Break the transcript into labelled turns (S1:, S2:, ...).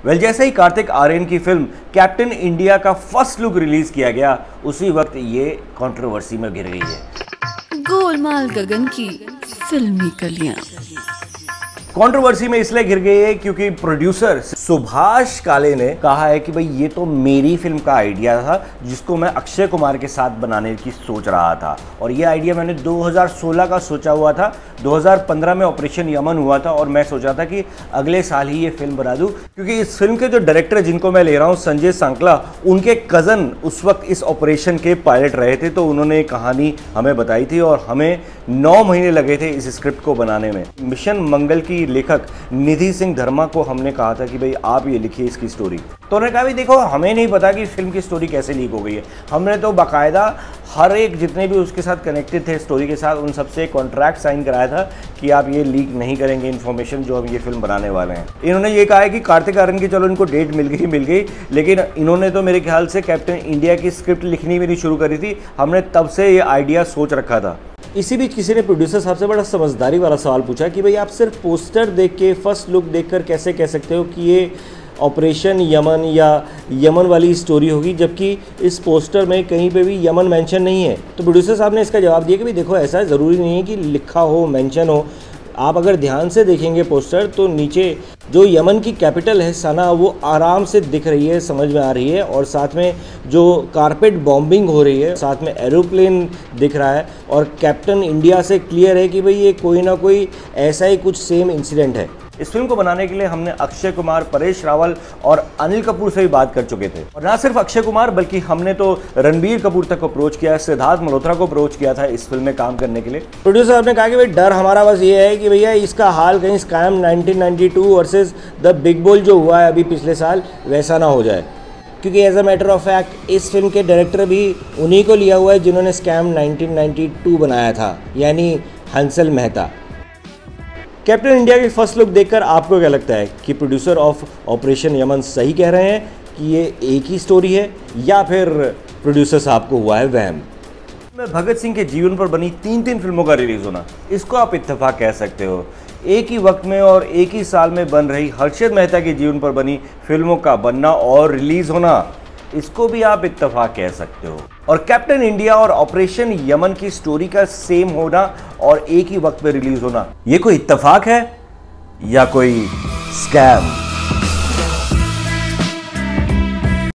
S1: जैसे ही कार्तिक आर्यन की film captain India का फर्स्ट लुक रिलीज किया गया, उसी वक्त ये कंट्रोवर्सी में घिर गई है।
S2: गोलमाल गगन की फिल्मी कलियां
S1: कंट्रोवर्सी में इसलिए घिर गई है क्योंकि प्रोड्यूसर सुभाष काले ने कहा है कि भाई ये तो मेरी फिल्म का आइडिया था जिसको मैं अक्षय कुमार के साथ बनाने की सोच रहा था, और ये आइडिया मैंने 2016 का सोचा हुआ था। 2015 में ऑपरेशन यमन हुआ था और मैं सोचा था कि अगले साल ही ये फिल्म बना दूं, क्योंकि इस फिल्म के जो डायरेक्टर जिनको मैं ले रहा हूँ संजय सांकला, उनके कज़न उस वक्त इस ऑपरेशन के पायलट रहे थे, तो उन्होंने कहानी हमें बताई थी और हमें 9 महीने लगे थे इस स्क्रिप्ट को बनाने में। मिशन मंगल की लेखक निधि सिंह धर्मा को हमने कहा था कि भाई आप ये लिखिए इसकी स्टोरी, तो उन्होंने कहा भाई देखो हमें नहीं पता कि फिल्म की स्टोरी कैसे लीक हो गई है। हमने तो बाकायदा हर एक जितने भी उसके साथ कनेक्टेड थे स्टोरी के साथ, उन सबसे कॉन्ट्रैक्ट साइन कराया था कि आप ये लीक नहीं करेंगे इन्फॉर्मेशन जो हम ये फिल्म बनाने वाले हैं। इन्होंने ये कहा है कि कार्तिक आर्यन की चलो इनको डेट मिल गई, लेकिन इन्होंने तो मेरे ख्याल से कैप्टन इंडिया की स्क्रिप्ट लिखनी भी नहीं शुरू करी थी। हमने तब से ये आइडिया सोच रखा था। इसी बीच किसी ने प्रोड्यूसर साहब से बड़ा समझदारी वाला सवाल पूछा कि भाई आप सिर्फ पोस्टर देख के, फर्स्ट लुक देखकर कैसे कह सकते हो कि ये ऑपरेशन यमन या यमन वाली स्टोरी होगी, जबकि इस पोस्टर में कहीं पे भी यमन मेंशन नहीं है। तो प्रोड्यूसर साहब ने इसका जवाब दिया कि भाई देखो ऐसा ज़रूरी नहीं है कि लिखा हो, मेंशन हो। आप अगर ध्यान से देखेंगे पोस्टर तो नीचे जो यमन की कैपिटल है सना, वो आराम से दिख रही है, समझ में आ रही है, और साथ में जो कारपेट बॉम्बिंग हो रही है, साथ में एरोप्लेन दिख रहा है, और कैप्टन इंडिया से क्लियर है कि भाई ये कोई ना कोई ऐसा ही कुछ सेम इंसिडेंट है। इस फिल्म को बनाने के लिए हमने अक्षय कुमार, परेश रावल और अनिल कपूर से भी बात कर चुके थे, और ना सिर्फ अक्षय कुमार बल्कि हमने तो रणबीर कपूर तक को अप्रोच किया, सिद्धार्थ मल्होत्रा को अप्रोच किया था इस फिल्म में काम करने के लिए। प्रोड्यूसर साहब ने कहा कि भाई डर हमारा बस ये है कि भैया इसका हाल कहीं scam 1992 versus the big bull जो हुआ है अभी पिछले साल वैसा ना हो जाए, क्योंकि as a matter of fact इस फिल्म के डायरेक्टर भी उन्हीं को लिया हुआ है जिन्होंने स्कैम 1992 बनाया था, यानी हंसल मेहता। कैप्टन इंडिया की फर्स्ट लुक देखकर आपको क्या लगता है कि प्रोड्यूसर ऑफ ऑपरेशन यमन सही कह रहे हैं कि ये एक ही स्टोरी है, या फिर प्रोड्यूसर साहब को हुआ है वहम? में भगत सिंह के जीवन पर बनी 3 फिल्मों का रिलीज होना, इसको आप इत्तेफाक कह सकते हो। एक ही वक्त में और एक ही साल में बन रही हर्षद मेहता के जीवन पर बनी फिल्मों का बनना और रिलीज होना, इसको भी आप इत्तेफाक कह सकते हो। और कैप्टन इंडिया और ऑपरेशन यमन की स्टोरी का सेम होना और एक ही वक्त में रिलीज होना, ये कोई इत्तेफाक है या कोई स्कैम?